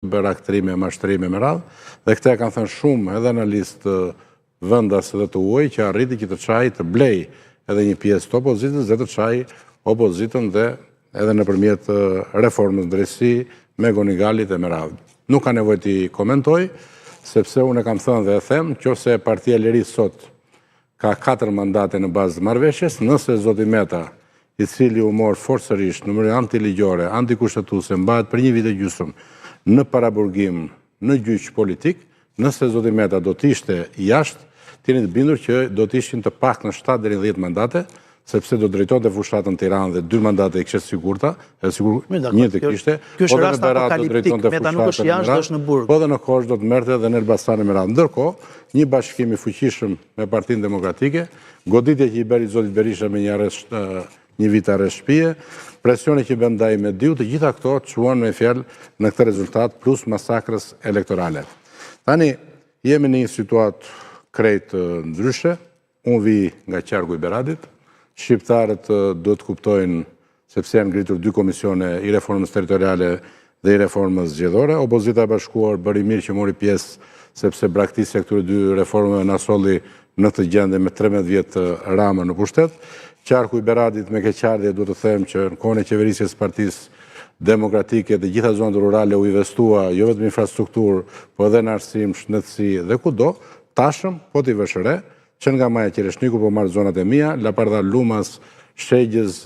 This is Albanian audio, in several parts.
bërë aktrime, mashtrime me radhë, dhe këte kanë thënë shumë edhe në listë vendas dhe të uaj që arriti që të qaj të blej edhe një pjesë të opozitës dhe të qaj opozitën dhe edhe në përmjet reformës drejtësi me Gonigalit e me radhë. Nuk ka nevojë t'i komentoj, sepse unë e kam thënë dhe e them, qofse Partia Lirisë sot ka 4 mandate në bazë të marrëveshjes, nëse zoti Meta, i cili u morë forcërisht në mënyrë antiligjore, antikushtetuese, mbahet për një vit e gjysmë në paraburgim në gjyq politik, nëse zoti Meta do t'ishte jashtë, t'jeni të bindur që do t'ishin të pak në 7 deri në 10 mandate, sepse do drejtonte fushatën Tiranë dhe 2 mandate i kishte sigurta, edhe sigur një të kishte, po dhe në Berat do drejtonte fushatën në Berat, po dhe në Korçë do të merrte dhe në Elbasani me radhë. Ndërkohë, një bashkim i fuqishëm me Partinë Demokratike, goditja që i bëri zotit Berisha me një vit arrest shtëpie, presioni që bën ndaj Mediut, të gjitha këto çuan me fjalë në këtë rezultat plus masakrës elektorale. Tani jemi në një situatë krejt ndryshe, unë vi nga qarku i Beradit, shqiptarët do të kuptojnë sepse janë ngritur 2 komisione, i reformës territoriale dhe i reformës zgjedhore. Opozita e bashkuar bëri mirë që mori pjesë sepse braktisja këtyre 2 reformave na solli në këtë gjendje me 13 vjet Rama në pushtet. Qarku i Beradit me keqardhje duhet të them që në kohën e qeverisjes Partisë Demokratike dhe gjitha zonat rurale u investua jo vetëm infrastrukturë, po edhe në arsim, shëndetësi dhe kudo, tashëm po t'i vësh re që nga Maja Qereshniku po marrë zonat e mia, Lapardha, Lumas, Shegjes,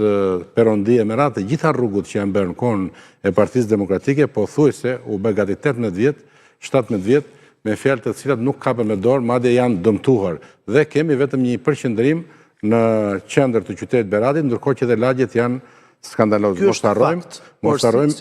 Perondi e Merat, gjitha rrugut që janë bërë në kohën e Partisë Demokratike, po thuajse u bë gati 18 vjet, 17 vjet me fjalë të cilat nuk kapen me dorë, madje janë dëmtuar. Dhe kemi vetëm një përqendrim në qendër të qytetit Beradit, ndërkohë që dhe lagjet janë skandaloze. Mos harrojmë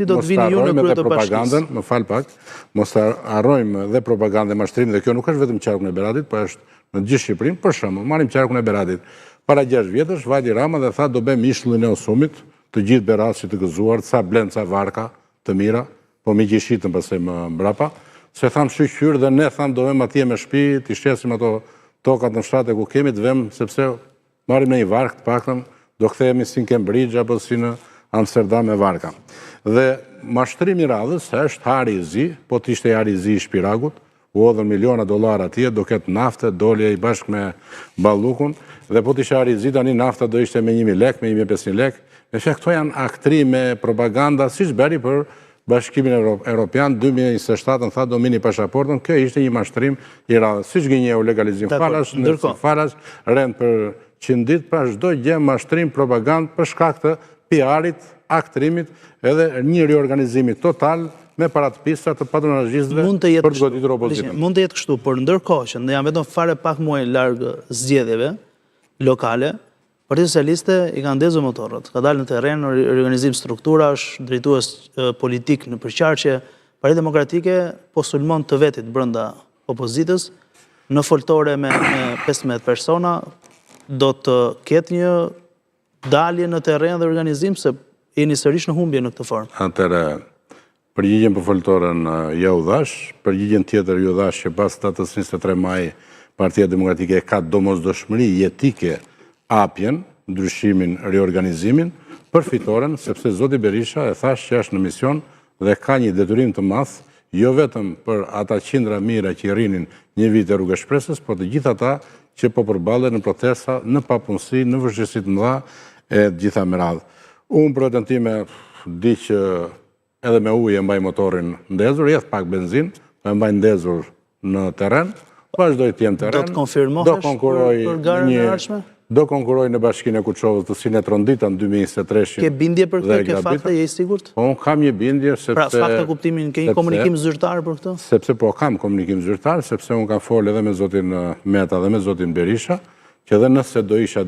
edhe propagandën, më fal pak, mos harrojmë dhe propagandën e mashtrimit, dhe kjo nuk është vetëm qarku e Beradit, po është në gjithë Shqipërinë. Për shembull, marrim qarkun e Beradit. Para 6 vjetësh vajti Rama dhe tha do bëjmë ishullin e Osumit, të gjithë beratësit të gëzuar, ca blend, ca varka të mira, po mi gjishitën pastaj më mbrapa, se tham shqyr dhe ne tham do vëmë atje me shtëpi, t'i shqesim ato tokat në fshate ku kemi të vëmë, sepse marrim në një vark të paktën, do kthehemi si në Cambridge apo si në Amsterdam me varka. Dhe mashtrimi i radhës është hari i zi, po t'ishte hari i zi i Shpiragut, u hodhën miliona dollar atje, do ketë nafte, dolje i bashkë me Ballukun, dhe po t'ishte hari i zi, tani nafta do ishte me 1.000 lek, me 1.500 lek. Me fakt këto janë aktrime, propaganda, siç bëri për Bashkimin Evropian 2027 tha do mini pasaportën, kjo ishte një mashtrim i radhës. Siç gënjeu legalizim falas, ndërkohë falas, rend për 100 ditë, pra çdo gjë mashtrim, propagandë për shkak të PR-it, aktrimit, edhe një riorganizimi total me paratpisa të patronazhistëve për të goditur opozitën. Mund të jetë kështu, por ndërkohë që ne jam vetëm fare pak muaj larg zgjedhjeve lokale, Partia Socialiste i ka ndezur motorët, ka dalë në terren në riorganizim strukturash, drejtues politik në përqarqe. Partia Demokratike po sulmon të vetit brenda opozitës, në foltore me 15 persona, do të ketë një dalje në terren dhe organizim, se jeni sërish në humbje në këtë formë. Atëherë, përgjigjen për foltoren ja u dhash, përgjigjen tjetër ju dhash që pas datës 23 maj Partia Demokratike ka domosdoshmëri jetike apjen, ndryshimin, riorganizimin, për fitoren, sepse zoti Berisha e thash që është në mision dhe ka një detyrim të madh, jo vetëm për ata qindra mira që i rrinin një vit e Rrugës Shpresës, por të gjithë ata që po përballen në protesta, në papunësi, në vështirësi të mëdha e gjitha me radhë. Unë për vetën time di që edhe me ujë e mbaj motorin ndezur, jeth pak benzin, e mbaj ndezur në terren, vazhdoj të jem terren. Do të konfirmohesh për garën e ardhshme? Do konkuroj në Bashkinë e Kuçovës të cilën e trondita në 2023. Ke bindje për këtë, ke fakte, je i sigurt? Po, unë kam një bindje, sepse... Pra, fakte kuptimin, ke një komunikim zyrtar për këtë? Sepse po, kam komunikim zyrtar, sepse unë kam folë edhe me zotin Meta dhe me zotin Berisha, që edhe nëse do isha